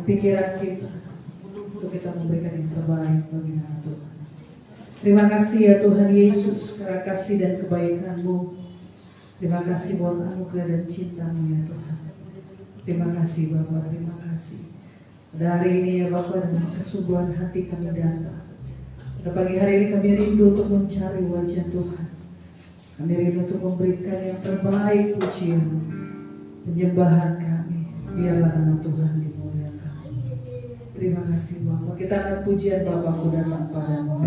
pikiran kita untuk kita memberikan yang terbaik bagi nama Tuhan. Terima kasih ya Tuhan Yesus, karena kasih dan kebaikan-Mu. Terima kasih buat anugerah dan cinta-Mu ya Tuhan. Terima kasih Bapa, terima kasih. Pada hari ini ya Bapa, dengan kesungguhan hati kami datang. Pada pagi hari ini kami rindu untuk mencari wajah Tuhan. Kami rindu untuk memberikan yang terbaik pujian-Mu, penyembahan kami. Biarlah nama Tuhan dimuliakan. Terima kasih Bapa. Kita akan pujian Bapakku datang padamu.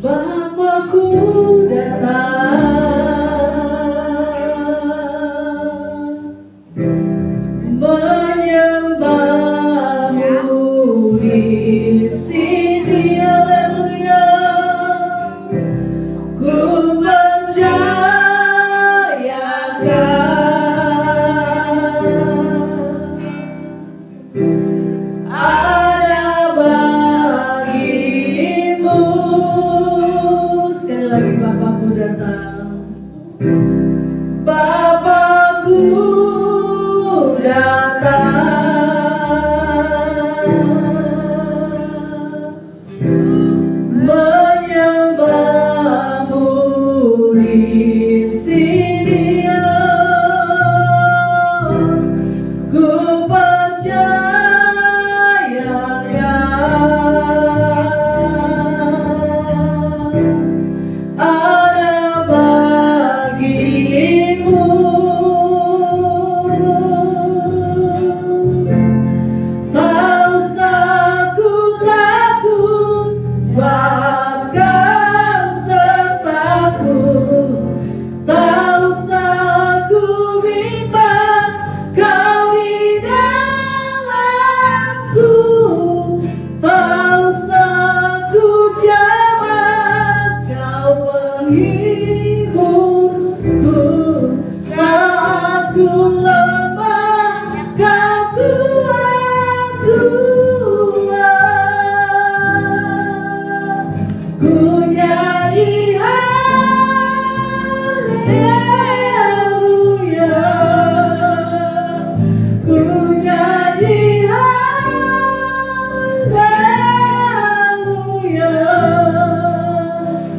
Bapakku datang menyembah-Mu di sini, haleluya. Ku percayakan ada bagimu. Sekali lagi Bapakku datang. Bapakku datang menyembah-Mu di sini, ku percayakan ada bagimu. Tak usah ku takut, sebab Kau sertaku. Tak usah ku bimbang, Kau di dalamku. Tak usah ku cemas, Kau penghiburku. Saat ku lemah, Kau kuat kuat. Ku nyanyi haleluya, ku nyanyi haleluya.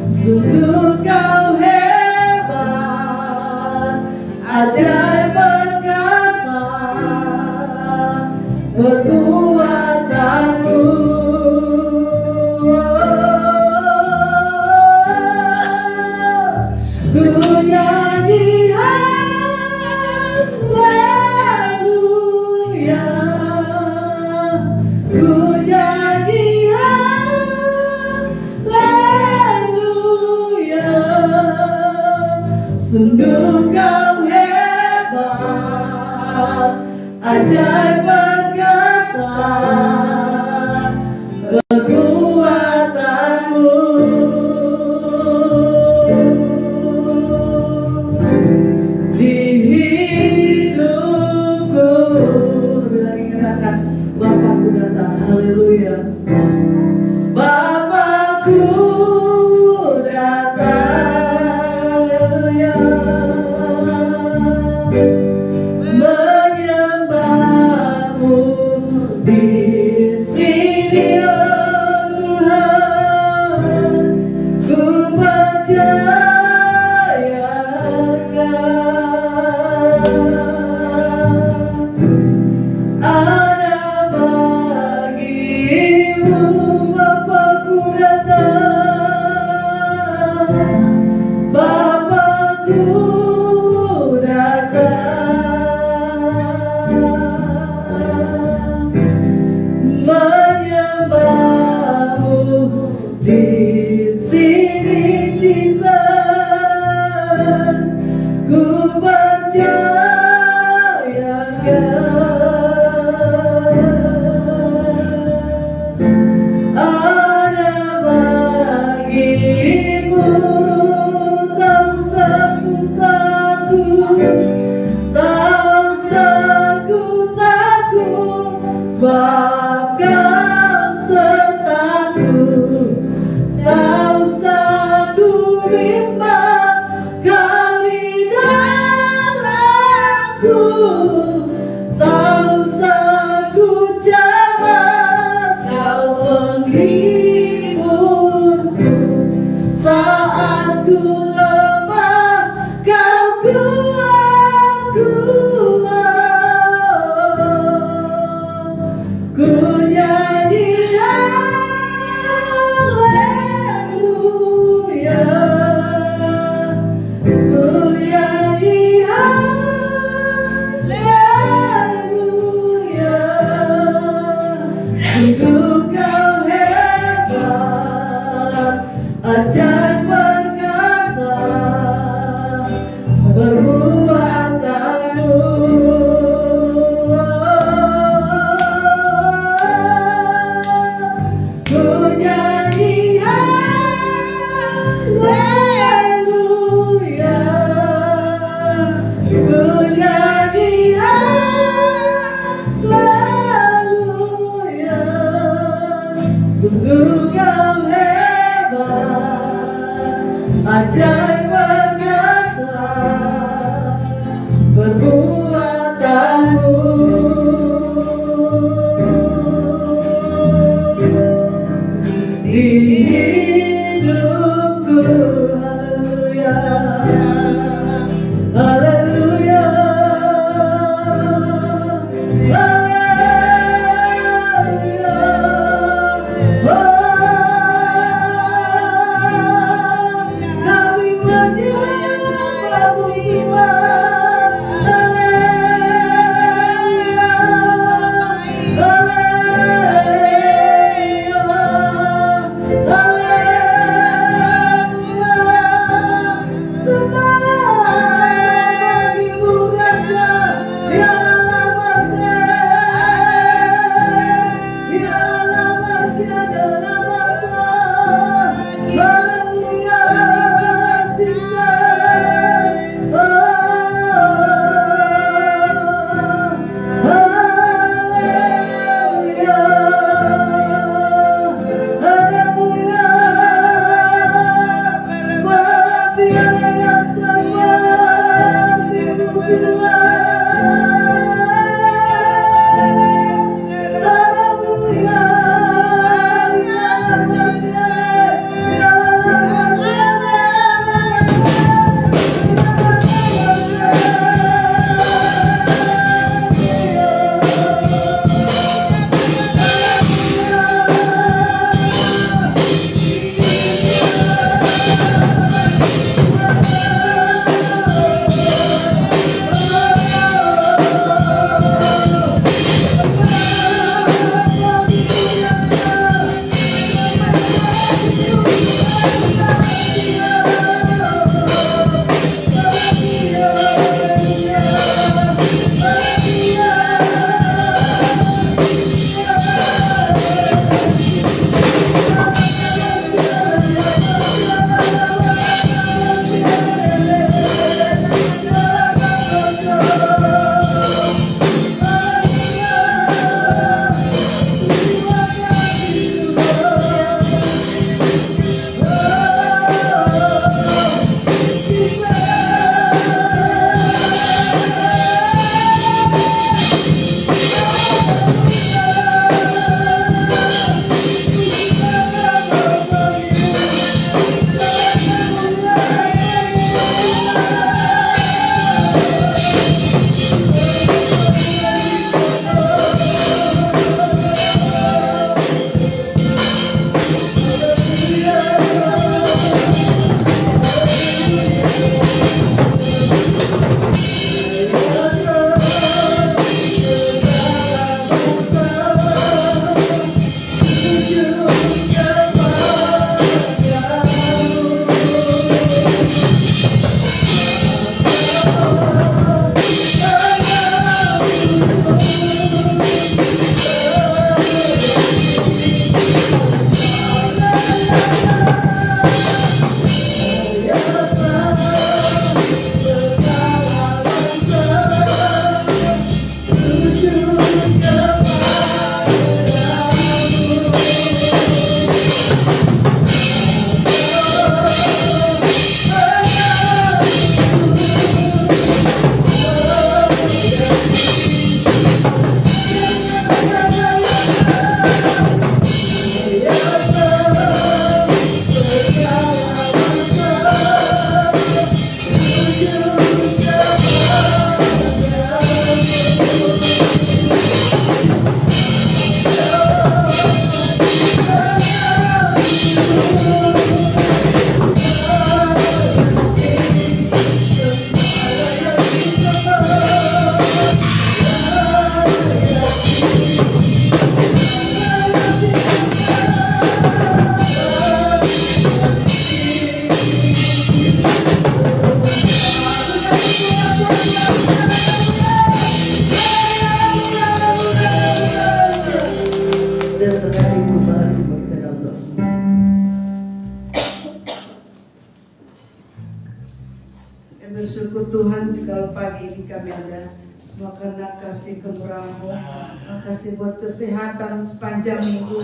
Sungguh Kau hebat, ajaib perkasa perbuatanmu. Ku nyanyi haleluya, ku nyanyi haleluya. Sungguh Kau hebat, ajaib perkasa perbuatanmu. Di hidupku, lagi katakan Bapakku datang, haleluya. Bapakku datang, haleluya, menyembah-Mu di sini, Tuhan. Ku percayakan ada bagimu. Bapakku datang, Bapakku datang menyembah-Mu di sini, Jesus. Ku percayakan ada bagimu. Tak usah ku takut, tak usah ku takut, sebab Kau sertaku. Tak usah ku bimbang, Kau di dalamku. Bersyukur Tuhan kalau pagi ini kami ada semua karena kasih kemurahan-Mu. Makasih buat kesehatan sepanjang minggu.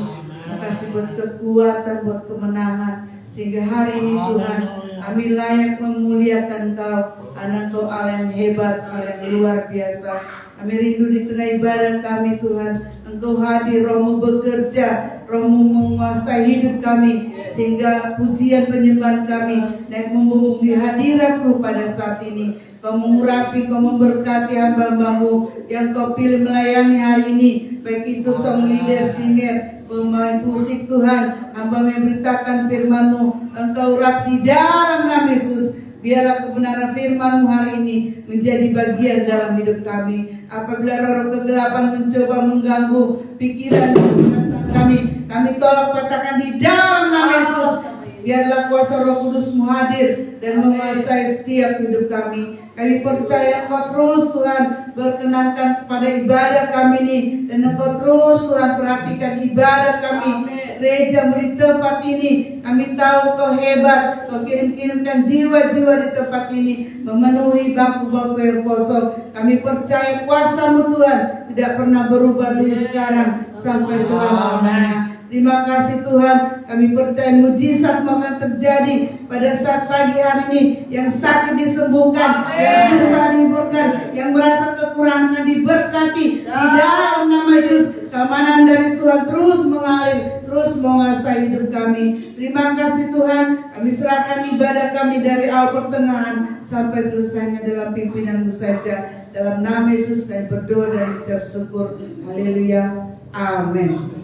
Makasih buat kekuatan, buat kemenangan. Sehingga hari ini Tuhan Kami layak memuliakan Kau. Anak Kau Allah yang hebat, Allah yang luar biasa. Kami rindu di tengah ibadah kami Tuhan. Engkau hadir, Roh-Mu bekerja, Roh-Mu menguasai hidup kami, sehingga pujian penyembahan kami naik membumbung di hadirat-Mu pada saat ini. Kau mengurapi, Kau memberkati hamba-Hamba-Mu yang Kau pilih melayani hari ini, baik itu song leader, singer, pemain musik Tuhan. Hamba memberitakan firman-Mu, Engkau urap di dalam nama Yesus. Biarlah kebenaran firman-Mu hari ini menjadi bagian dalam hidup kami. Apabila roh kegelapan mencoba mengganggu pikiran dan perasaan kami tolak patahkan di dalam nama Yesus. Biarlah kuasa Roh Kudus-Mu hadir dan menguasai setiap hidup kami. Kami percaya Engkau terus Tuhan berkenankan kepada ibadah kami ini, dan Engkau terus Tuhan perhatikan ibadah kami. Gereja di tempat ini, kami tahu Kau hebat. Kau kirimkan jiwa-jiwa di tempat ini, memenuhi bangku-bangku yang kosong. Kami percaya kuasa-Mu Tuhan tidak pernah berubah dulu, sekarang sampai selama-lamanya. Terima kasih Tuhan, kami percaya mujizat akan terjadi pada saat pagi hari ini. Yang sakit disembuhkan, yang susah dihiburkan, yang merasa kekurangan diberkati. Di dalam nama Yesus, keamanan dari Tuhan terus mengalir, terus menguasai hidup kami. Terima kasih Tuhan, kami serahkan ibadah kami dari awal pertengahan sampai selesainya dalam pimpinan-Mu saja. Dalam nama Yesus kami berdoa dan ucap syukur. Haleluya, amin.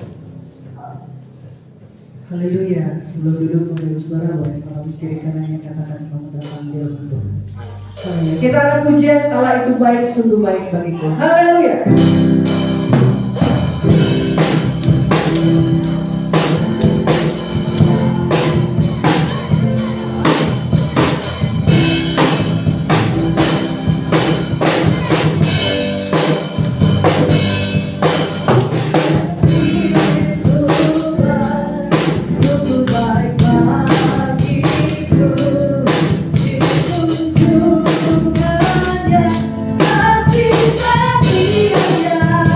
Haleluya. Sebelum duduk menurut suara, boleh salam kiri kanannya katakan selamat datang di dalam Tuhan. Haleluya. Kita akan pujian Allah itu baik, sungguh baik bagiku. Haleluya. Kasih setia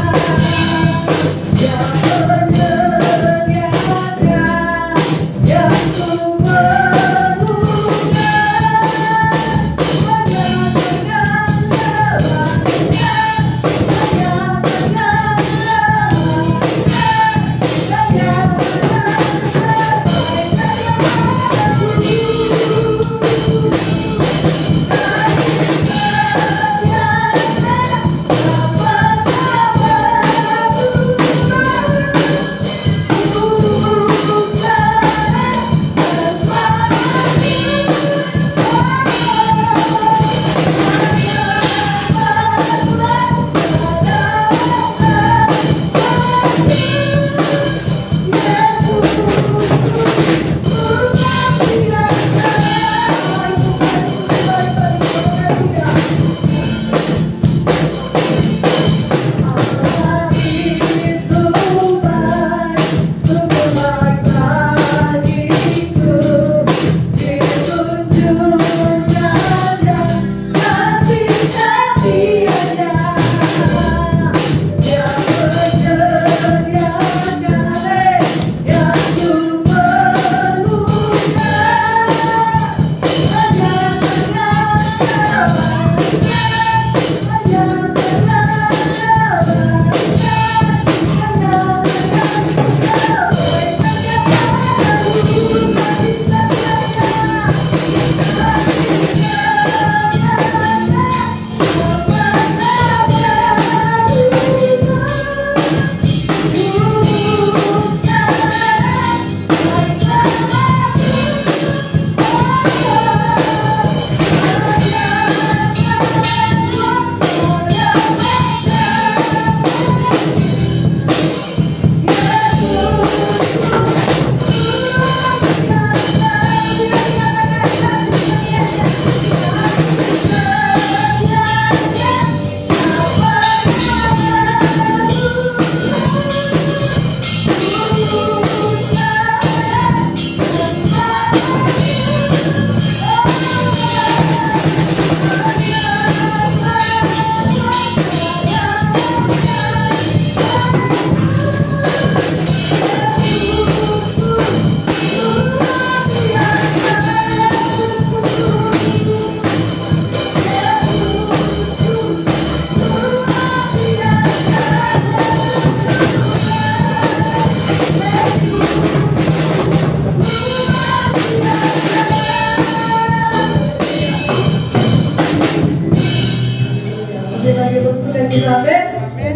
bagi bersukacita, amin.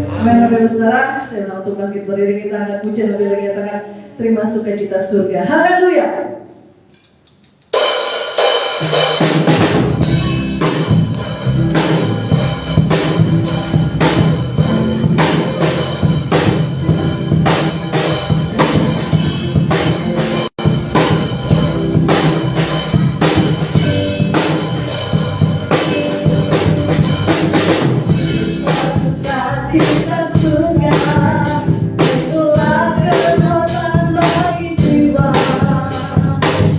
Amin, Bapak Saudara. Saya mau untuk bangkit berdiri, kita angkat pujian lebih lagi, katakan terima sukacita surga. Haleluya. Sukacita surga, itulah kekuatan bagi jiwa.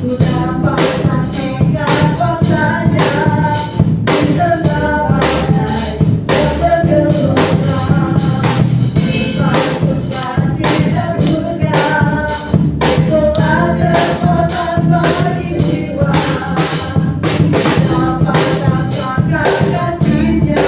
Ku dapat saksikan kuasa-Nya di tengah badai yang bergelora. Sukacita surga, itulah kekuatan bagi jiwa. Ku dapat rasakan kasih-Nya.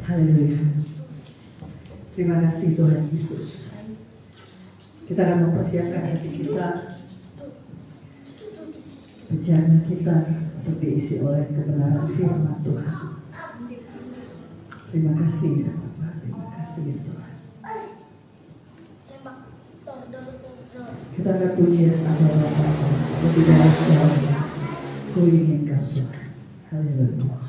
Haleluya. Terima kasih Tuhan Yesus. Kita akan mempersiapkan hati kita, perjalanan kita untuk diisi oleh kebenaran firman Tuhan. Terima kasih ya Bapak, terima kasih ya Tuhan. Kita akan pujian adalah Bapa, lebih dari segalanya. Ku inginkan Tuhan. Haleluya.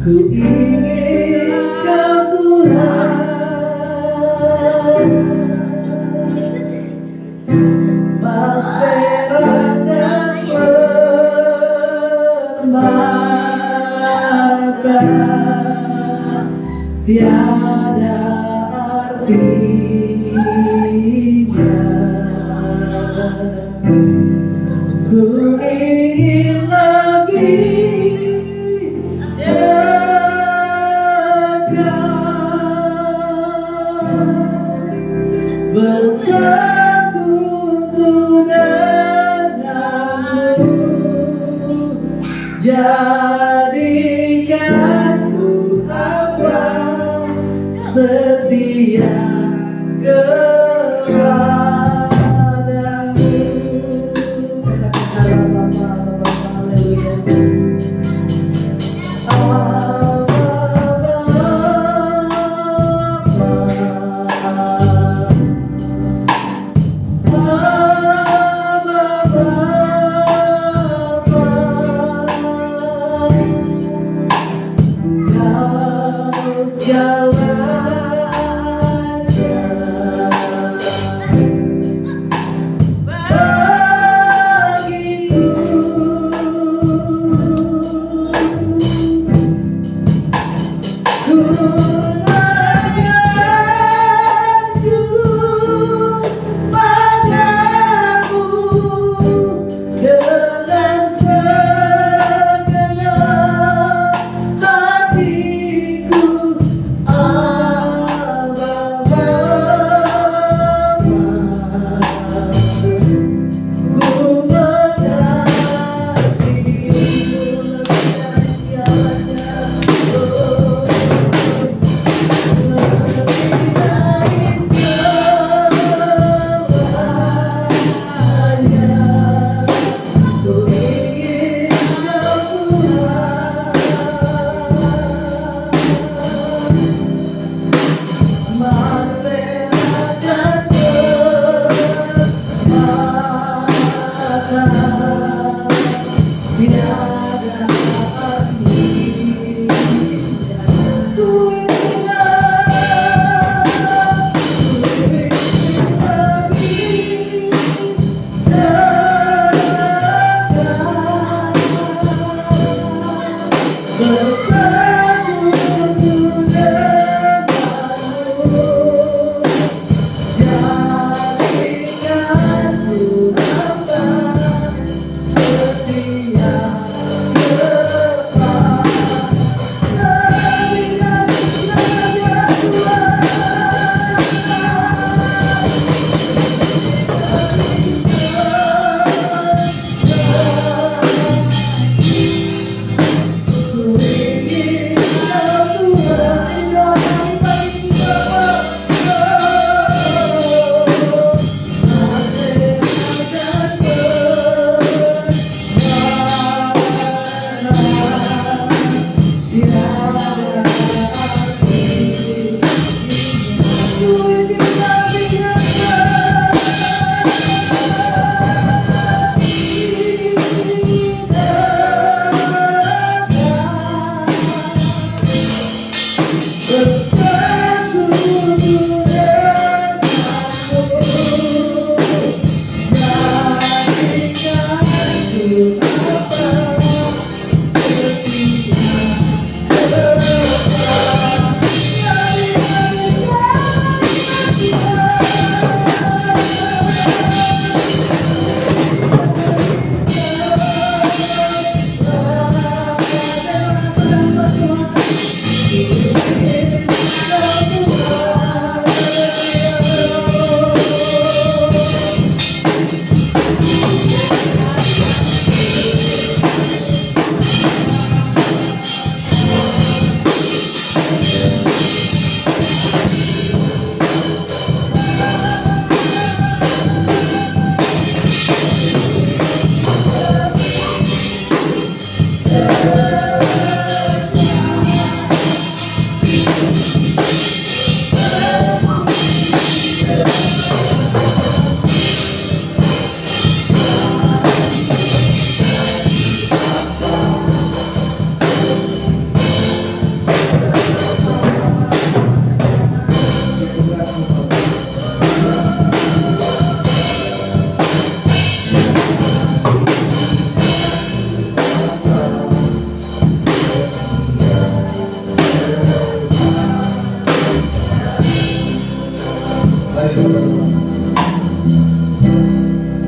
Ku inginkan Tuhan, mas perak dan permata, tiada artinya. Ku ingin lebih jadikanku hamba setia kepadamu. Katakanlah Bapa, haleluya.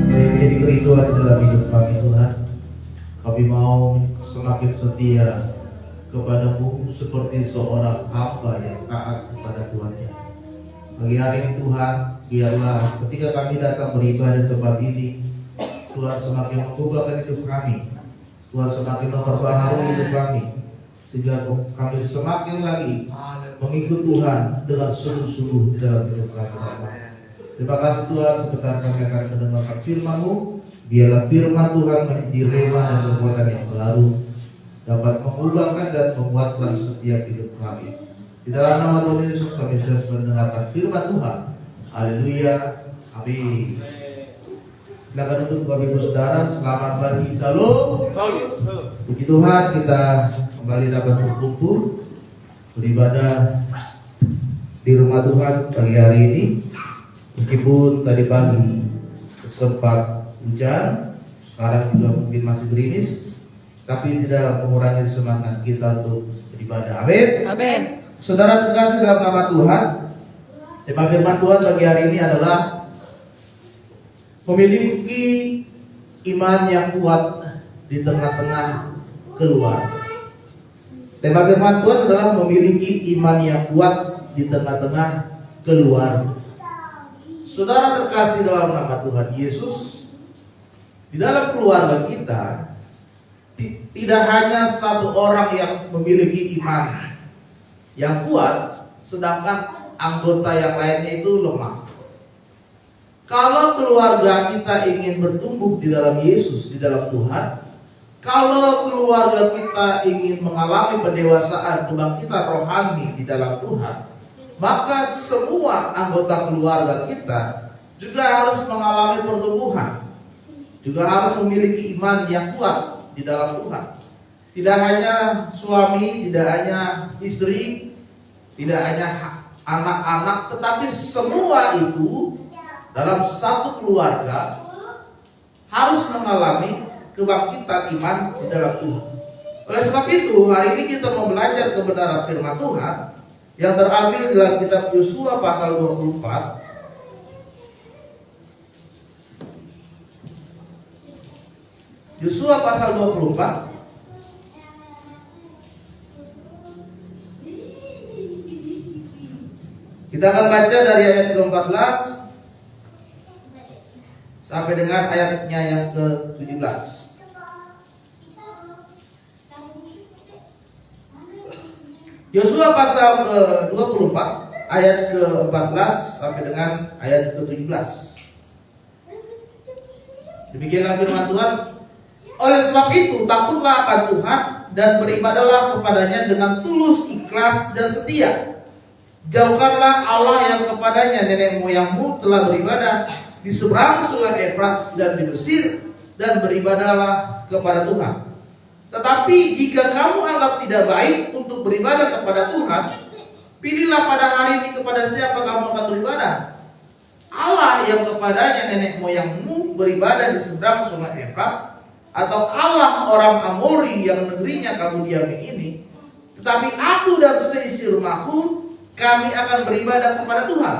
Menjadi kerinduan dalam hidup kami Tuhan. Kami mau semakin setia kepadamu seperti seorang hamba yang taat kepada Tuhannya. Pagi hari ini Tuhan, biarlah ketika kami datang beribadah di tempat ini, Tuhan semakin mengubahkan hidup kami. Tuhan semakin memperbaharui hidup kami, sehingga kami semakin lagi mengikut Tuhan dengan sungguh-sungguh di dalam hidup kami. Terima kasih Tuhan, sebentar kami akan mendengarkan firman-Mu. Biarlah firman Tuhan menjadi rema dan kekuatan yang baru, dapat mengubahkan dan menguatkan setiap hidup kami. Di dalam nama Tuhan Yesus kami sudah mendengarkan firman Tuhan. Haleluya. Amin. Silakan duduk Bapak Ibu Saudara. Selamat pagi. Shalom. Puji Tuhan, kita kembali dapat berkumpul beribadah di rumah Tuhan pagi hari ini. Meskipun tadi pagi sempat hujan, sekarang juga mungkin masih gerimis, tapi tidak mengurangi semangat kita untuk beribadah. Amin. Amin. Saudara terkasih dalam nama Tuhan, tema firman Tuhan bagi hari ini adalah memiliki iman yang kuat di tengah-tengah keluarga. Tema firman Tuhan adalah memiliki iman yang kuat di tengah-tengah keluarga. Saudara terkasih dalam nama Tuhan Yesus, di dalam keluarga kita tidak hanya satu orang yang memiliki iman yang kuat, sedangkan anggota yang lainnya itu lemah. Kalau keluarga kita ingin bertumbuh di dalam Yesus, di dalam Tuhan, kalau keluarga kita ingin mengalami pendewasaan, kebangkitan rohani di dalam Tuhan, maka semua anggota keluarga kita juga harus mengalami pertumbuhan, juga harus memiliki iman yang kuat di dalam Tuhan. Tidak hanya suami, tidak hanya istri, tidak hanya anak-anak, tetapi semua itu dalam satu keluarga harus mengalami kebangkitan iman di dalam Tuhan. Oleh sebab itu, hari ini kita mau belajar kebenaran firman Tuhan yang terambil dalam kitab Yosua pasal 24. Yosua pasal 24. Kita akan baca dari ayat ke-14 sampai dengan ayatnya yang ke-17. Yosua pasal ke-24 ayat ke-14 sampai dengan ayat ke-17. Demikianlah firman Tuhan. Oleh sebab itu, takutlah akan Tuhan dan beribadahlah kepadanya dengan tulus, ikhlas dan setia. Jauhkanlah Allah yang kepadanya nenek moyangmu telah beribadah di seberang sungai Efrat dan di Mesir, dan beribadahlah kepada Tuhan. Tetapi jika kamu anggap tidak baik untuk beribadah kepada Tuhan, pilihlah pada hari ini kepada siapa kamu akan beribadah. Allah yang kepadanya nenek moyangmu beribadah di seberang sungai Efrat, atau Allah orang Amori yang negerinya kamu diami ini. Tetapi aku dan seisi rumahku, kami akan beribadah kepada Tuhan.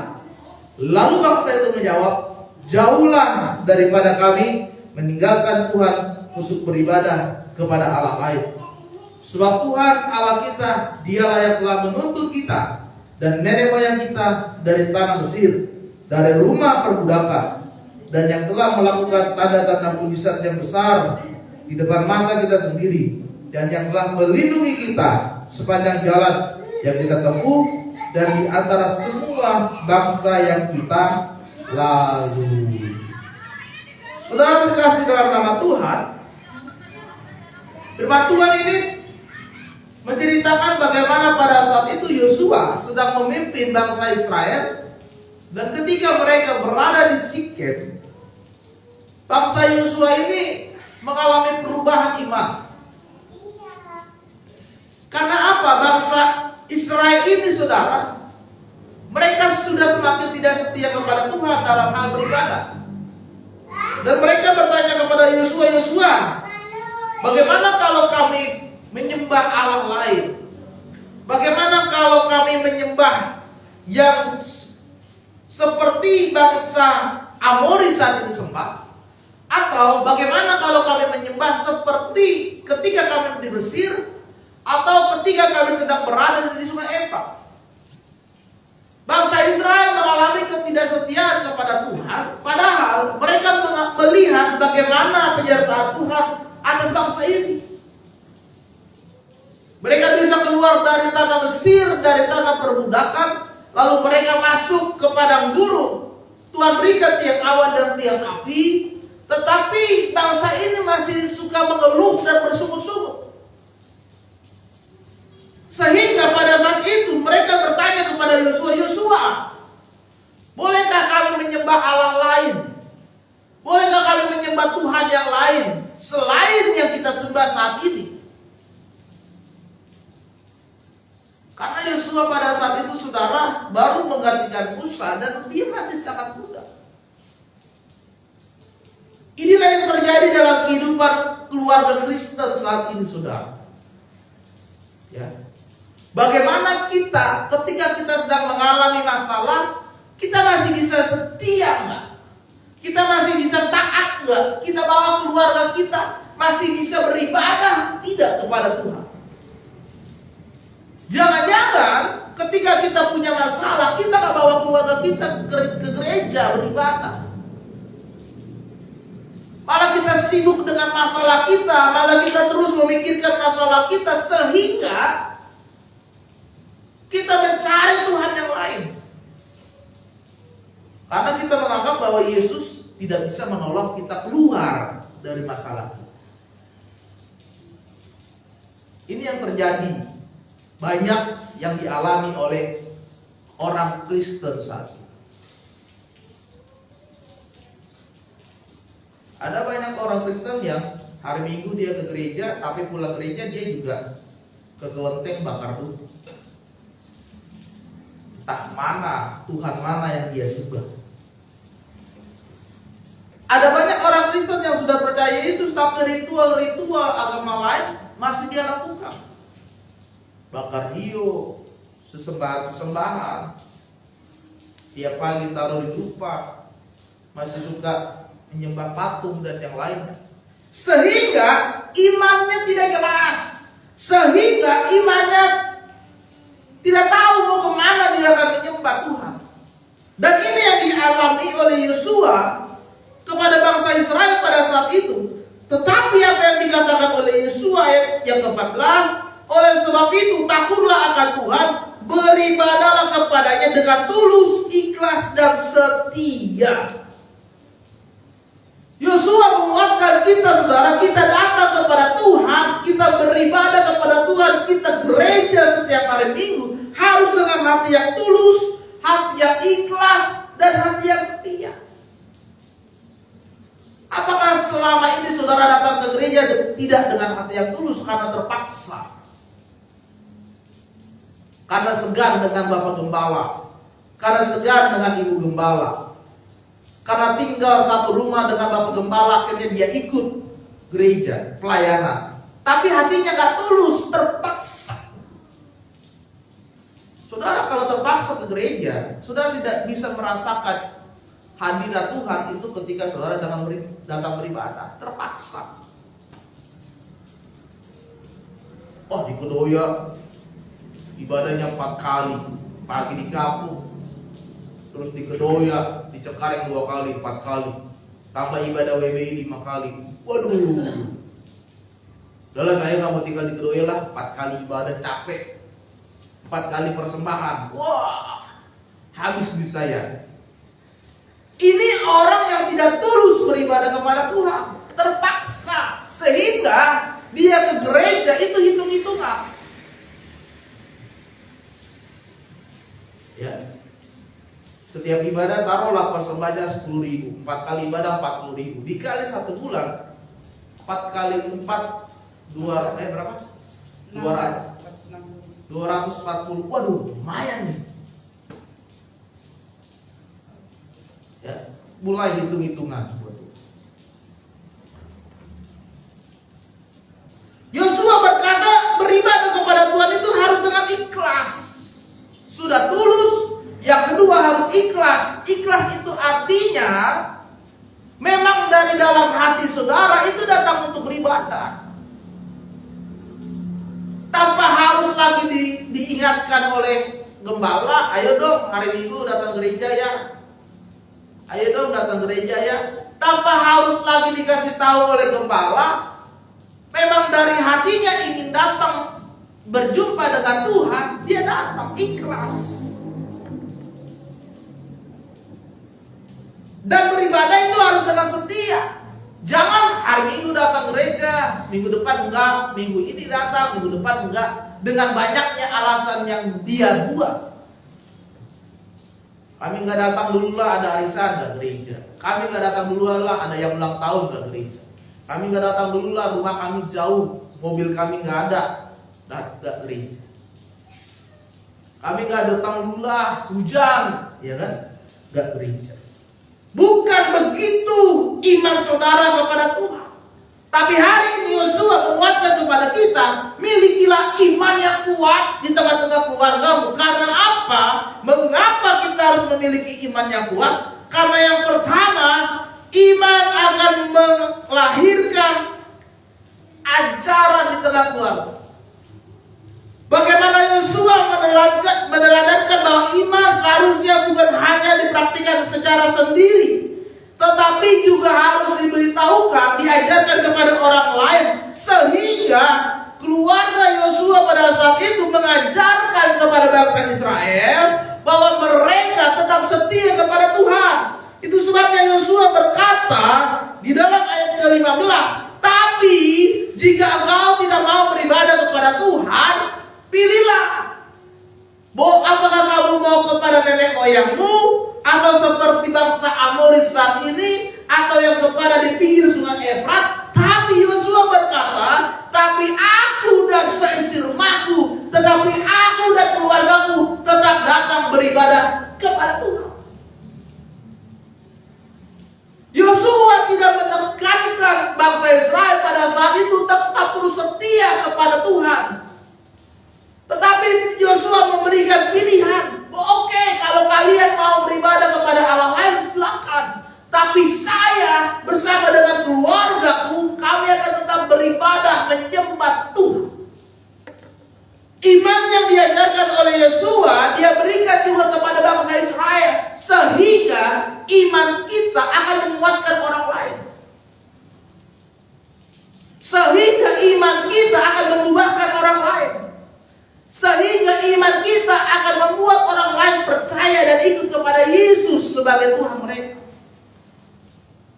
Lalu bangsa itu menjawab, jauhlah daripada kami meninggalkan Tuhan untuk beribadah kepada Allah lain. Sebab Tuhan Allah kita, dialah yang telah menuntut kita dan nenek moyang kita dari tanah Mesir, dari rumah perbudakan, dan yang telah melakukan tanda-tanda mujizat yang besar di depan mata kita sendiri, dan yang telah melindungi kita sepanjang jalan yang kita tempuh dan di antara semua bangsa yang kita lalui. Saudara terkasih dalam nama Tuhan, firman Tuhan ini menceritakan bagaimana pada saat itu Yosua sedang memimpin bangsa Israel, dan ketika mereka berada di Sikem, bangsa Yosua ini mengalami perubahan iman. Karena apa? Bangsa Israel ini, saudara, mereka sudah semakin tidak setia kepada Tuhan dalam hal beribadah. Dan mereka bertanya kepada Yosua, Yosua, bagaimana kalau kami menyembah Allah lain? Bagaimana kalau kami menyembah yang seperti bangsa Amori saat ini sembah? Atau bagaimana kalau kami menyembah seperti ketika kami di Mesir, atau ketika kami sedang berada di sungai Efrat? Bangsa Israel mengalami ketidaksetiaan kepada Tuhan, padahal mereka melihat bagaimana penyertaan Tuhan atas bangsa ini. Mereka bisa keluar dari tanah Mesir, dari tanah perbudakan, lalu mereka masuk ke padang gurun. Tuhan berikan tiang awan dan tiang api, tetapi bangsa ini masih suka mengeluh dan bersungut-sungut. Sehingga pada saat itu mereka bertanya kepada Yosua, "Yosua, bolehkah kami menyembah Allah lain? Bolehkah kami menyembah Tuhan yang lain selain yang kita sembah saat ini?" Karena Yosua pada saat itu, saudara, baru menggantikan Musa dan dia masih sangat muda. Inilah yang terjadi dalam kehidupan keluarga Kristen saat ini, saudara. Ya. Bagaimana kita ketika kita sedang mengalami masalah, kita masih bisa setia enggak? Kita masih bisa taat enggak? Kita bawa keluarga kita masih bisa beribadah tidak kepada Tuhan? Jangan-jangan ketika kita punya masalah, kita nggak bawa keluarga kita ke gereja beribadah. Malah kita sibuk dengan masalah kita, malah kita terus memikirkan masalah kita sehingga kita mencari Tuhan yang lain. Karena kita menganggap bahwa Yesus tidak bisa menolong kita keluar dari masalah. Ini yang terjadi. Banyak yang dialami oleh orang Kristen saat ini. Ada banyak orang Kristen yang hari Minggu dia ke gereja, tapi pulang gereja dia juga ke kelenteng bakar duit. Entah mana, Tuhan mana yang dia sembah. Ada banyak orang Kristen yang sudah percaya Yesus, tapi ritual-ritual agama lain masih dia lakukan. Bakar hiu, sesembahan-sesembahan, tiap pagi taruh di dupa, masih suka menyembah patung dan yang lainnya. Sehingga imannya tidak jelas, sehingga imannya tidak tahu mau kemana dia akan menyembah Tuhan. Dan ini yang dialami oleh Yosua kepada bangsa Israel pada saat itu. Tetapi apa yang dikatakan oleh Yosua ayat yang ke-14, oleh sebab itu takutlah akan Tuhan, beribadahlah kepadanya dengan tulus, ikhlas dan setia. Yosua menguatkan kita, saudara, kita datang kepada Tuhan, kita beribadah kepada Tuhan, kita gereja setiap hari Minggu harus dengan hati yang tulus, hati yang ikhlas dan hati yang setia. Apakah selama ini saudara datang ke gereja tidak dengan hati yang tulus karena terpaksa? Karena segan dengan Bapak Gembala, karena segan dengan Ibu Gembala, karena tinggal satu rumah dengan Bapak Gembala, akhirnya dia ikut gereja, pelayanan. Tapi hatinya gak tulus, terpaksa. Saudara kalau terpaksa ke gereja, saudara tidak bisa merasakan hadirat Tuhan itu ketika saudara datang beribadah, terpaksa. Oh, di Kedoya ibadahnya 4 kali, pagi di kampung, terus di Kedoya, di Cengkareng 2 kali, 4 kali, tambah ibadah WBI 5 kali. Waduh, udahlah saya gak mau tinggal di Kedoya lah, 4 kali ibadah capek, 4 kali persembahan, wah, habis duit saya. Ini orang yang tidak tulus beribadah kepada Tuhan, terpaksa, sehingga dia ke gereja itu hitung-hitungan. Ya. Setiap ibadah taruhlah persembahannya 10.000, 4 kali ibadah 40.000, dikali 1 bulan 4 kali 4 berapa? 240. Waduh, lumayan nih. Ya, mulai hitung-hitungan. Yosua berkata beribadah kepada Tuhan itu harus dengan ikhlas. Sudah tulus. Yang kedua harus ikhlas. Ikhlas itu artinya memang dari dalam hati saudara itu datang untuk beribadah, tanpa harus lagi diingatkan oleh gembala, ayo dong hari Minggu datang gereja ya, ayo dong datang gereja ya. Tanpa harus lagi dikasih tahu oleh gembala, memang dari hatinya ingin datang berjumpa dengan Tuhan, dia datang ikhlas. Dan beribadah itu harus dengan setia. Jangan hari Minggu datang gereja, minggu depan enggak, minggu ini datang, minggu depan enggak, dengan banyaknya alasan yang dia buat. Kami nggak datang dulu lah, ada arisan nggak gereja. Kami nggak datang dulu lah, ada yang ulang tahun nggak gereja. Kami nggak datang dulu lah, rumah kami jauh, mobil kami nggak ada, nggak gereja. Kami nggak datang dulu lah, hujan, ya kan, nggak gereja. Bukan begitu iman saudara kepada Tuhan. Tapi hari ini Yosua menguatkan kepada kita, milikilah iman yang kuat di tengah-tengah keluargamu. Karena apa? Mengapa kita harus memiliki iman yang kuat? Karena yang pertama, iman akan melahirkan ajaran di tengah keluarga. Bagaimana Yosua meneladankan bahwa iman seharusnya bukan hanya dipraktikkan secara sendiri, tetapi juga harus diberitahukan, diajarkan kepada orang lain, sehingga keluarga Yosua pada saat itu mengajarkan kepada bangsa Israel bahwa mereka tetap setia kepada Tuhan. Itu sebabnya Yosua berkata di dalam ayat ke-15, tapi jika engkau tidak mau beribadah kepada Tuhan, pilihlah, apakah kamu mau kepada nenek moyangmu, atau seperti bangsa Amoris saat ini, atau yang kepada di pinggir sungai Efrat. Tapi Yosua berkata, tapi aku dan seisi rumahku, tetapi aku dan keluargaku tetap datang beribadah kepada Tuhan. Yosua tidak menekankan bangsa Israel pada saat itu tetap terus setia kepada Tuhan. Tetapi Yosua memberikan pilihan. Oke, kalau kalian mau beribadah kepada Allah lain, silakan. Tapi saya bersama dengan keluargaku, kami akan tetap beribadah menyembah Tuhan. Iman yang diajarkan oleh Yosua, dia berikan juga kepada bangsa Israel, sehingga iman kita akan menguatkan orang lain. Sehingga iman kita akan mengubahkan orang lain. Sehingga iman kita akan membuat orang lain percaya dan ikut kepada Yesus sebagai Tuhan mereka.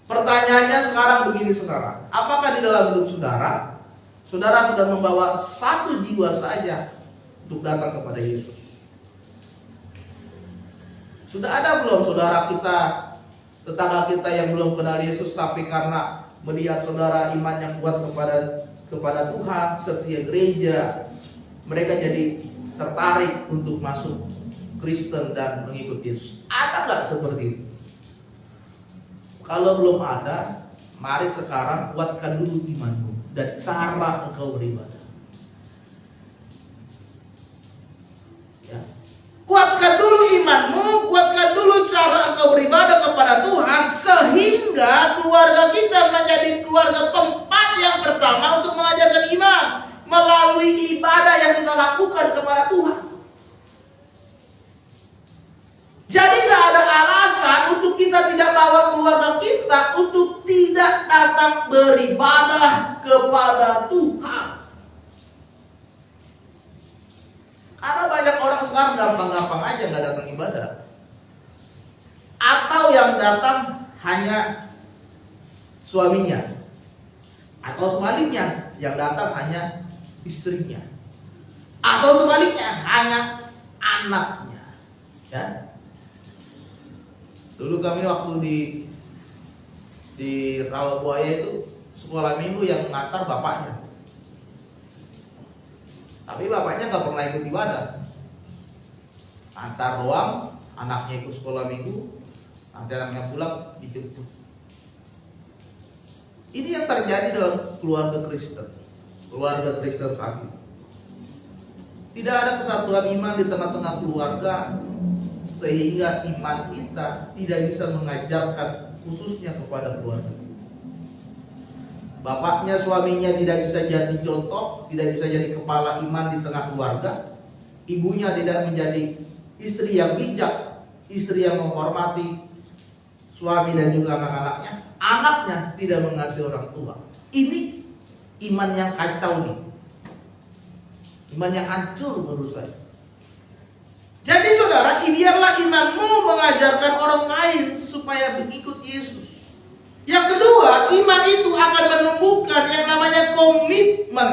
Pertanyaannya sekarang begini saudara, apakah di dalam hidup saudara, saudara sudah membawa satu jiwa saja untuk datang kepada Yesus? Sudah ada belum saudara kita, tetangga kita yang belum kenal Yesus, tapi karena melihat saudara iman yang kuat kepada Tuhan, setia gereja, mereka jadi tertarik untuk masuk Kristen dan mengikut Yesus? Ada nggak seperti itu? Kalau belum ada, mari sekarang kuatkan dulu imanmu dan cara engkau beribadah. Ya. Kuatkan dulu imanmu, kuatkan dulu cara engkau beribadah kepada Tuhan, sehingga keluarga kita menjadi keluarga tempat yang pertama untuk mengajarkan iman melalui ibadah yang kita lakukan kepada Tuhan. Jadi gak ada alasan untuk kita tidak bawa keluarga kita untuk tidak datang beribadah kepada Tuhan. Karena banyak orang sekarang gampang-gampang aja gak datang ibadah. Atau yang datang hanya suaminya, atau sebaliknya yang datang hanya istrinya, atau sebaliknya hanya anaknya. Ya. Dulu kami waktu di Rawabuaya itu sekolah minggu yang ngantar bapaknya, tapi bapaknya nggak pernah ikut ibadah. Antar doang, anaknya ikut sekolah minggu, nanti anaknya pulang dijemput. Ini yang terjadi dalam keluarga Kristen saat ini. Tidak ada kesatuan iman di tengah-tengah keluarga, sehingga iman kita tidak bisa mengajarkan khususnya kepada keluarga. Bapaknya, suaminya tidak bisa jadi contoh, tidak bisa jadi kepala iman di tengah keluarga. Ibunya tidak menjadi istri yang bijak, istri yang menghormati suami dan juga anak-anaknya. Anaknya tidak mengasihi orang tua. Ini iman yang kacau nih. Iman yang hancur menurut saya. Jadi saudara, inilah imanmu mengajarkan orang lain supaya mengikut Yesus. Yang kedua, iman itu akan menumbuhkan yang namanya komitmen.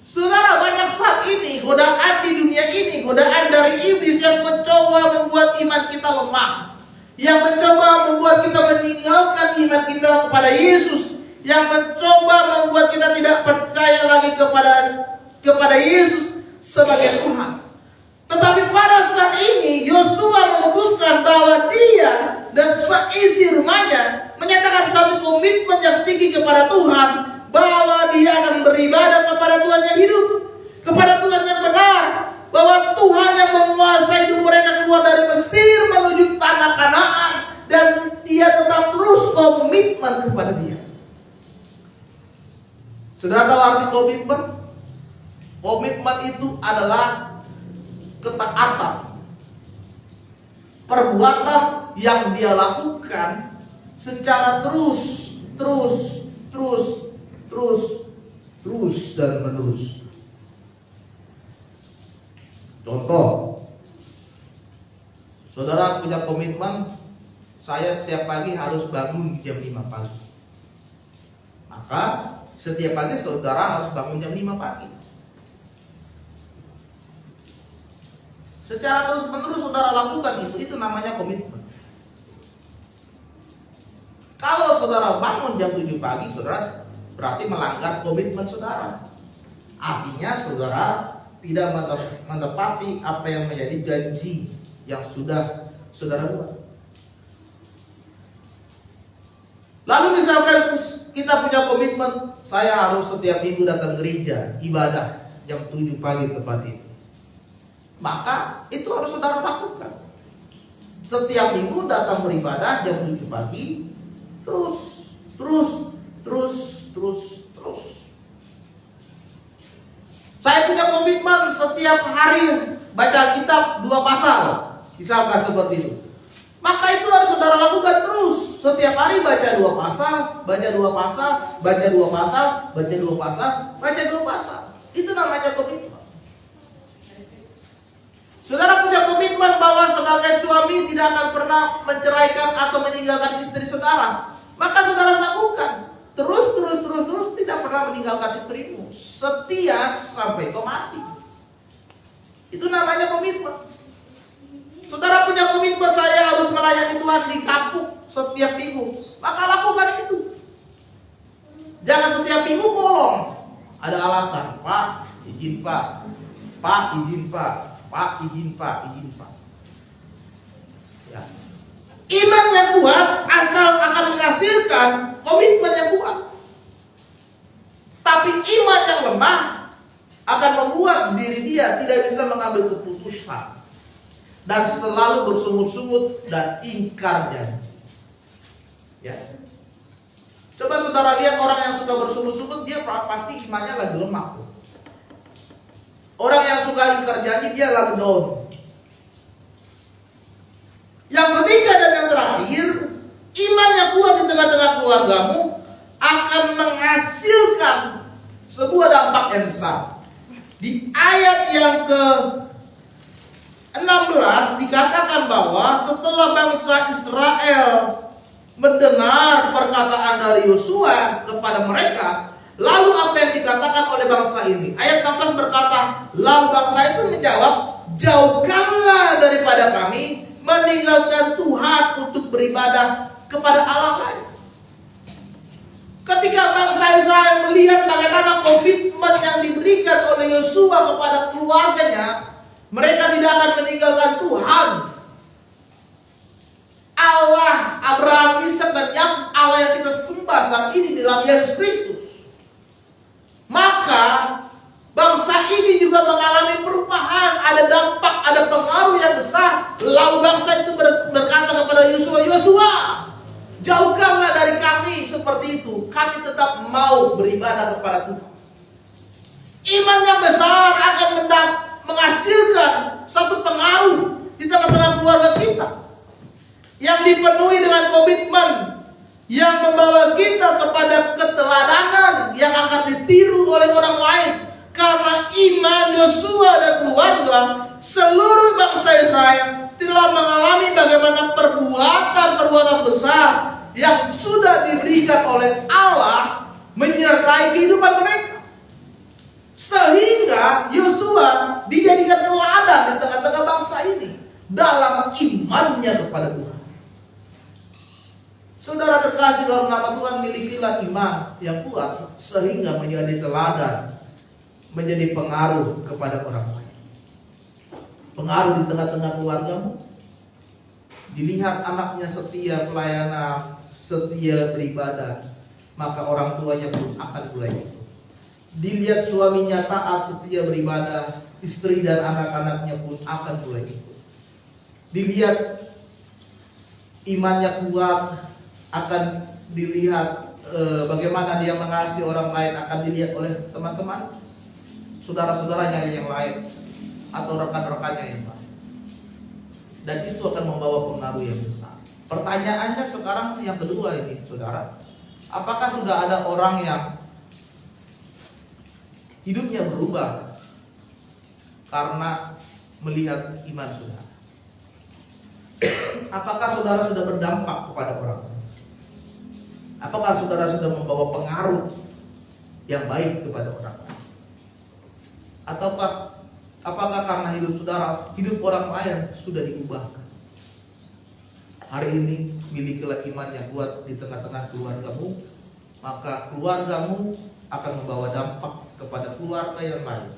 Saudara, banyak saat ini godaan di dunia ini, godaan dari iblis yang mencoba membuat iman kita lemah, yang mencoba membuat kita meninggalkan iman kita kepada Yesus, yang mencoba membuat kita tidak percaya lagi kepada Yesus sebagai Tuhan. Tetapi pada saat ini Yosua memutuskan bahwa dia dan seisi rumahnya menyatakan satu komitmen yang tinggi kepada Tuhan, bahwa dia akan beribadah kepada Tuhan yang hidup, kepada Tuhan yang benar, bahwa Tuhan yang menguasai hidup mereka keluar dari Mesir menuju tanah Kanaan, dan dia tetap terus komitmen kepada dia. Saudara tahu arti komitmen? Komitmen itu adalah ketaatan, perbuatan yang dia lakukan secara terus dan menerus. Contoh, saudara punya komitmen, saya setiap pagi harus bangun jam 5 pagi. Maka setiap pagi saudara harus bangun jam 5 pagi. Secara terus menerus saudara lakukan itu namanya komitmen. Kalau saudara bangun jam 7 pagi, saudara berarti melanggar komitmen saudara. Artinya saudara tidak menepati apa yang menjadi janji yang sudah saudara buat. Lalu misalkan kita punya komitmen, saya harus setiap minggu datang gereja, ibadah jam 7 pagi tepat itu. Maka itu harus saudara lakukan. Setiap minggu datang beribadah jam 7 pagi, terus. Saya punya komitmen setiap hari baca kitab 2 pasal, misalkan seperti itu. Maka itu harus saudara lakukan terus. Setiap hari baca 2 pasal, baca 2 pasal, baca 2 pasal, baca 2 pasal, baca 2 pasal. Itu namanya komitmen. Saudara punya komitmen bahwa sebagai suami tidak akan pernah menceraikan atau meninggalkan istri saudara. Maka saudara lakukan terus tidak pernah meninggalkan istrimu, setia sampai kau mati. Itu namanya komitmen. Saudara punya komitmen, saya harus melayani Tuhan di kampung setiap minggu. Maka lakukan itu. Jangan setiap minggu bolong. Ada alasan, Pak, izin Pak. Pak, izin Pak. Pak, izin Pak. Ya. Iman yang kuat asal akan menghasilkan komitmen yang kuat. Tapi iman yang lemah akan membuat diri dia tidak bisa mengambil keputusan dan selalu bersungut-sungut dan ingkar janji. Ya. Coba saudara lihat orang yang suka bersungut-sungut, dia pasti imannya lagi lemah. Orang yang suka ingkar janji, dia lagi down. Yang ketiga dan yang terakhir, iman yang kuat di tengah-tengah keluargamu akan menghasilkan sebuah dampak yang besar. Di ayat yang ke-16 dikatakan bahwa setelah bangsa Israel mendengar perkataan dari Yosua kepada mereka, lalu apa yang dikatakan oleh bangsa ini? Ayat 16 berkata, lalu bangsa itu menjawab, jauhkanlah daripada kami meninggalkan Tuhan untuk beribadah kepada Allah lain. Ketika bangsa Israel melihat bagaimana komitmen yang diberikan oleh Yosua kepada keluarganya, mereka tidak akan meninggalkan Tuhan, Allah Abraham, Ishak dan Yakub, Allah yang kita sembah saat ini dalam Yesus Kristus. Maka bangsa ini juga mengalami perubahan, ada dampak, ada pengaruh yang besar. Lalu bangsa itu berkata kepada Yosua, Yosua, jauhkanlah dari kami seperti itu. Kami tetap mau beribadah kepada Tuhan. Iman yang besar akan menghasilkan satu pengaruh di tengah-tengah keluarga kita, yang dipenuhi dengan komitmen, yang membawa kita kepada keteladanan yang akan ditiru oleh orang lain. Karena iman Tuhan, seluruh bangsa Israel telah mengalami bagaimana perbuatan-perbuatan besar yang sudah diberikan oleh Allah menyertai kehidupan mereka. Sehingga Yosua dijadikan teladan di tengah-tengah bangsa ini dalam imannya kepada Tuhan. Saudara terkasih dalam nama Tuhan, milikilah iman yang kuat sehingga menjadi teladan, menjadi pengaruh kepada orang lain. Pengaruh di tengah-tengah keluargamu. Dilihat anaknya setia pelayanan, setia beribadah, maka orang tuanya pun akan mulai ikut. Dilihat suaminya taat, setia beribadah, istri dan anak-anaknya pun akan mulai ikut. Dilihat imannya kuat, akan dilihat bagaimana dia mengasihi orang lain, akan dilihat oleh teman-teman, saudara-saudaranya yang lain, atau rekan-rekannya yang lain. Dan itu akan membawa pengaruh yang besar. Pertanyaannya sekarang yang kedua ini, saudara, apakah sudah ada orang yang hidupnya berubah karena melihat iman saudara? Apakah saudara sudah berdampak kepada orang lain? Apakah saudara sudah membawa pengaruh yang baik kepada orang lain? Ataukah apakah karena hidup saudara, hidup orang lain sudah diubahkan? Hari ini milikilah iman yang kuat di tengah-tengah keluargamu, maka keluargamu akan membawa dampak kepada keluarga yang lain,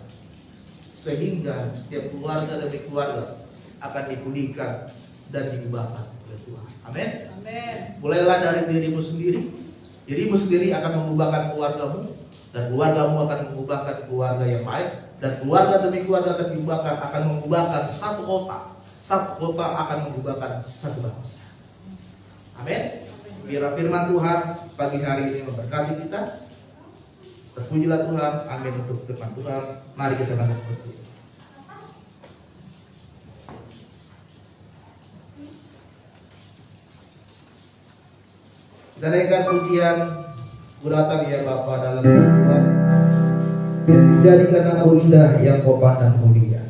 sehingga setiap keluarga demi keluarga akan dipulihkan dan diubahkan oleh Tuhan. Amin. Amin. Mulailah dari dirimu sendiri. Dirimu sendiri akan mengubahkan keluargamu, dan keluargamu akan mengubahkan keluarga yang lain, dan keluarga demi keluarga akan diubahkan, akan mengubahkan satu kota. Satu kota akan mengubahkan satu bangsa. Amin. Biarlah firman Tuhan pagi hari ini memberkati kita. Terpujilah Tuhan. Amin untuk firman Tuhan. Mari kita berdoa. Kita naikkan pujian, ku datang ya Bapa dalam Tuhan. Jadikan nama indah yang kau pandang mulia.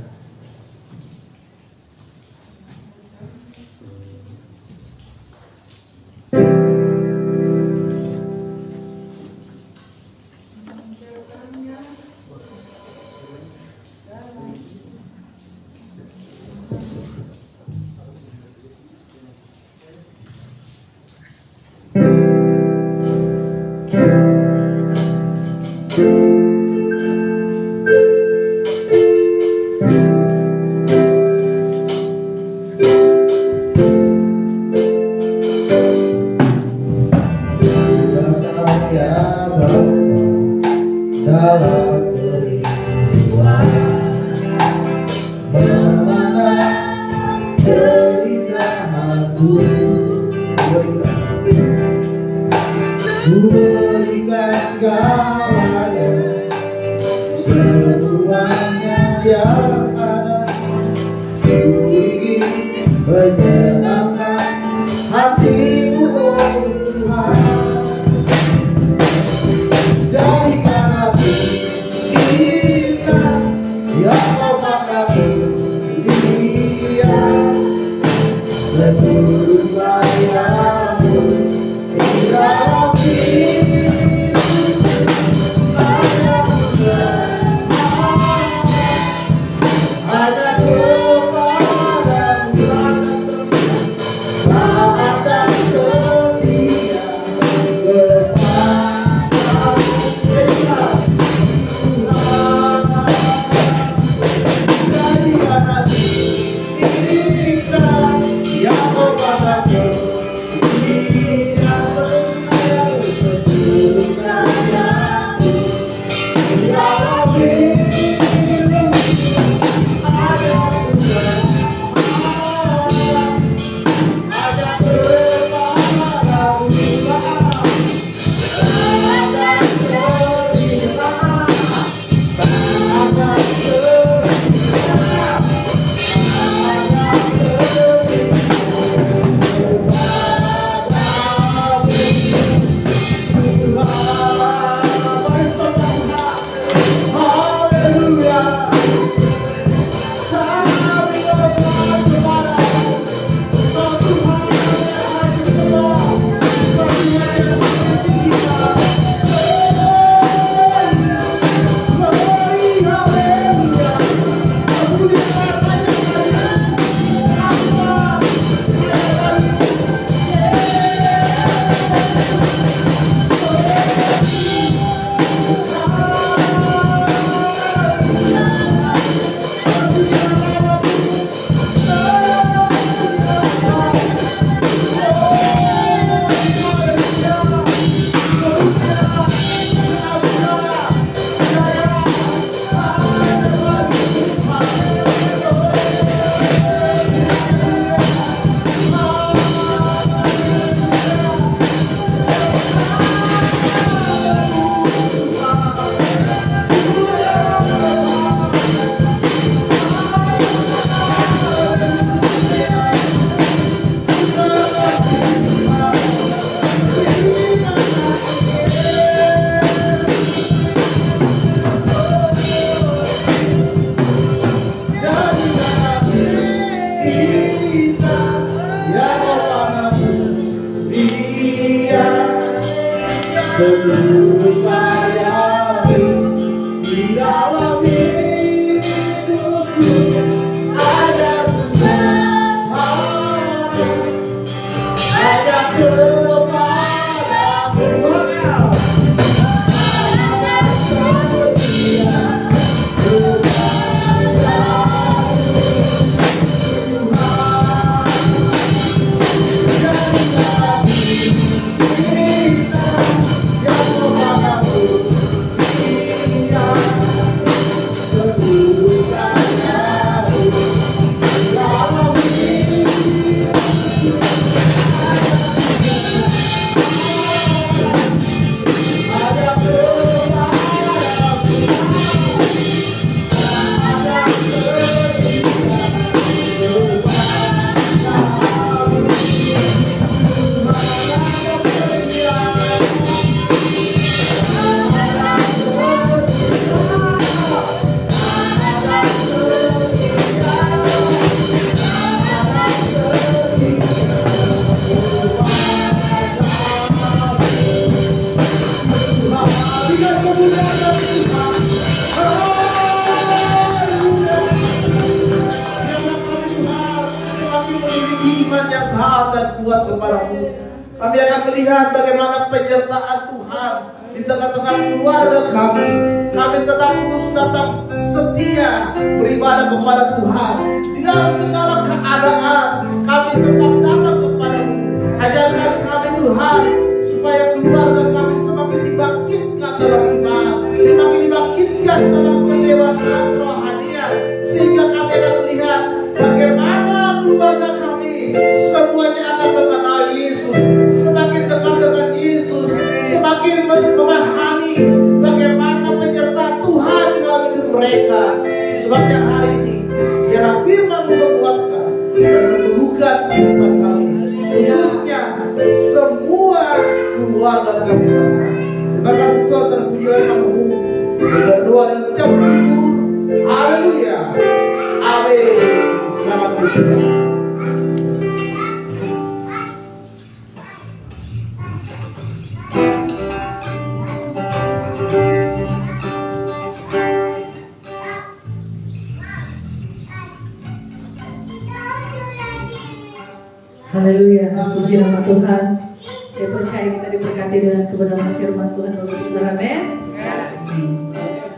kepadamu. Kami akan melihat bagaimana penyertaan Tuhan di tengah-tengah keluarga kami. Kami tetap setia beribadah kepada Tuhan. Di dalam segala keadaan kami tetap datang kepadamu. Ajarkan kami Tuhan, supaya keluarga kami semakin dibangkitkan dalam iman, semakin dibangkitkan dalam pendewasaan kerohanian, sehingga kami akan melihat bagaimana keluarga kami semuanya akan mengenal Yesus, semakin dekat dengan Yesus, semakin memahami bagaimana penyertaan Tuhan di dalam hidup mereka. Sebabnya hari ini biarlah firman menguatkan dan meneguhkan kehidupan kami, khususnya semua keluarga kami. Terima kasih Tuhan, terpujilah nama-Mu. Berdoa dan ucap syukur. Haleluya. Amin. Selamat berdoa. Haleluya, puji nama Tuhan. Saya percaya kita diberkati dengan kebenaran firman Tuhan, Bapak Saudara. Amin.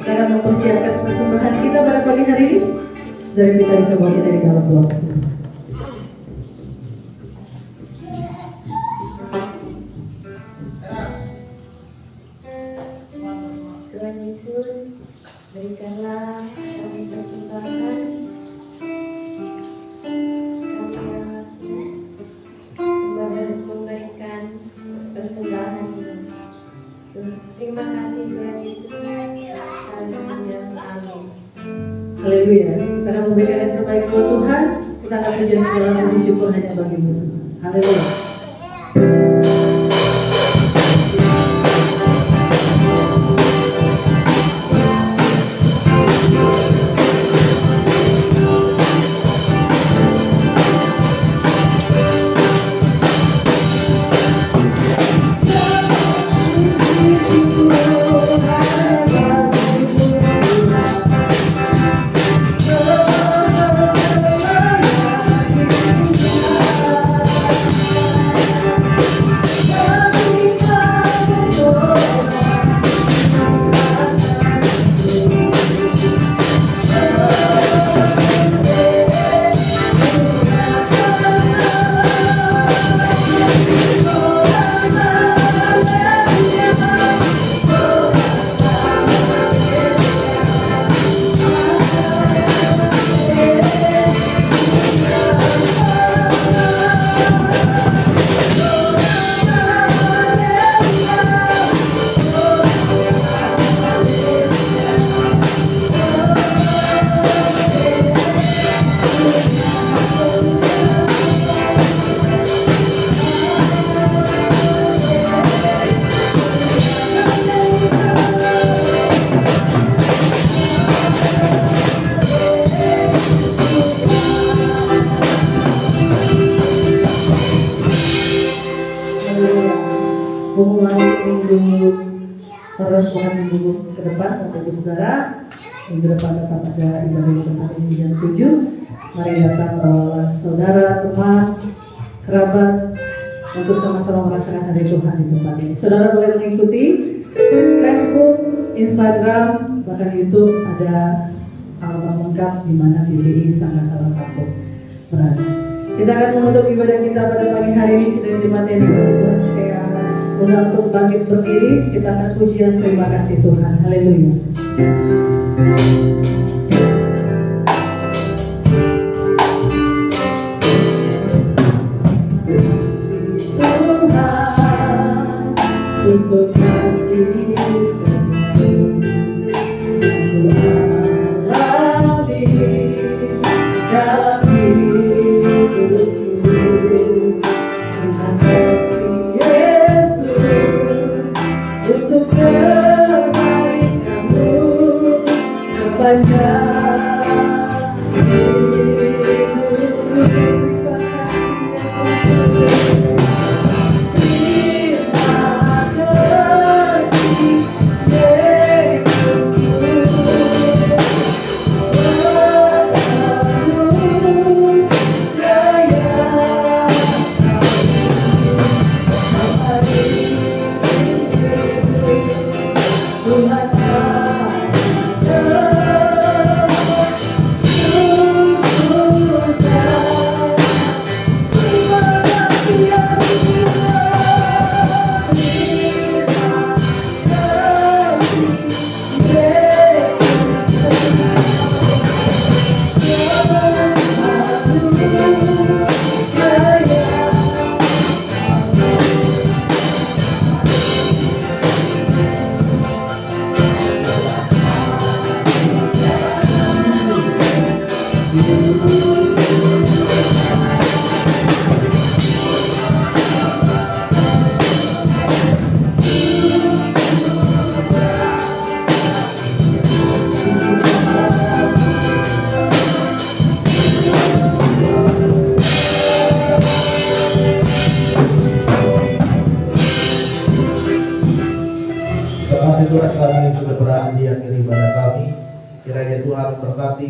Kita akan mempersiapkan persembahan kita pada pagi hari ini. Dari kita bisa bawa kita di dalam doa persembahan. Tuhan Yesus, berikanlah kami persembahan. Memberikan persembahan ini. Terima kasih Tuhan Yesus. Haleluya. Amin. Haleluya. Kita akan memberikan yang terbaik buat Tuhan. Kita akan puji segala puji syukur hanya bagi-Mu. Haleluya. Terus minggu ke depan, Bapak Ibu Saudara, minggu depan tetap ada ibadah tempat ini jam 7. Mari datang bawa saudara, teman, kerabat untuk sama-sama merasakan hari Tuhan di tempat ini. Saudara boleh mengikuti Facebook, Instagram, bahkan YouTube ada alamat lengkap di mana GBI sangat salah satu berada. Kita akan menutup ibadah kita pada pagi hari ini. Sedang jemaat yang dikasih saya undang untuk bangkit berdiri. Kita akan pujian terima kasih Tuhan. Haleluya. Tuhan untuk kasih dalam hidupku. Terima kasih Yesus untuk kebaikan-Mu sepanjang hidupku. Terima kasih Yesus.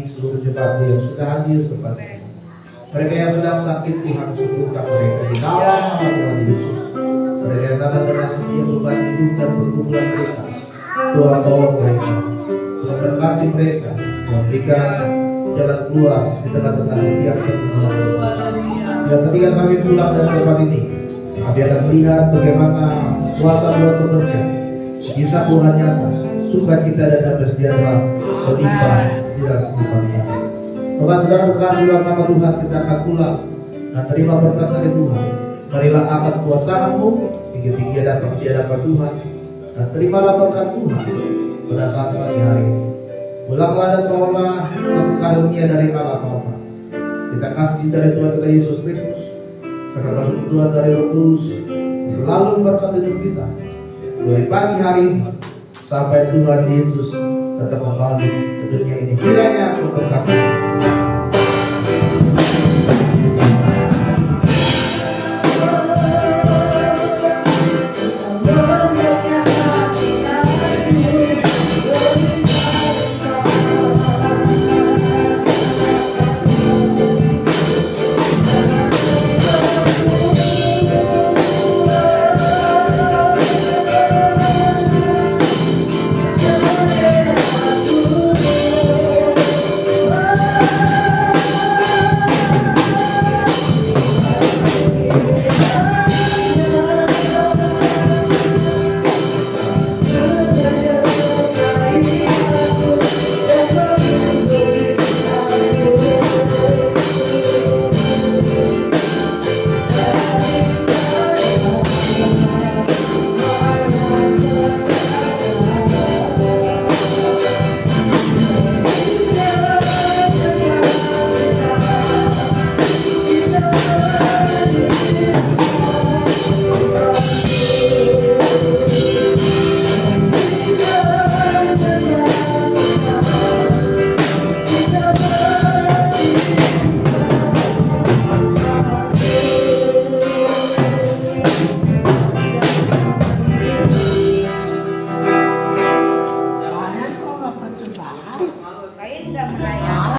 seluruh jemaatmu yang sudah hadir tempat ini. Mereka yang sedang sakit, Tuhan sembuhkan mereka di nama Tuhan Yesus. Mereka yang datang dengan setia beban hidup dan pergumulan mereka, Tuhan tolong mereka, Tuhan berkati mereka, Tuhan berikan jalan keluar di tengah-tengah setiap pergumulan. Yang ketika kami pulang dari tempat ini, kami akan melihat bagaimana kuasa Tuhan bekerja, kisah Tuhan nyata, sukacita dan damai sejahtera berlimpah di dalam kehidupan kami. Maka saudara berkasih dalam nama Tuhan, kita akan pulang dan terima berkat dari Tuhan. Marilah angkat kuat tanganmu tinggi-tinggi di hadapan Tuhan dan terimalah berkat Tuhan pada saat pagi hari ini. Pulanglah dan bawalah kasih karunia dari Allah Bapa. Kita kasih dari Tuhan kita Yesus Kristus, karena kasih Tuhan dari Roh Kudus selalu memberkati hidup kita mulai pagi hari ini sampai Tuhan Yesus tetap kembali ke dunia ini. Kiranya memberkati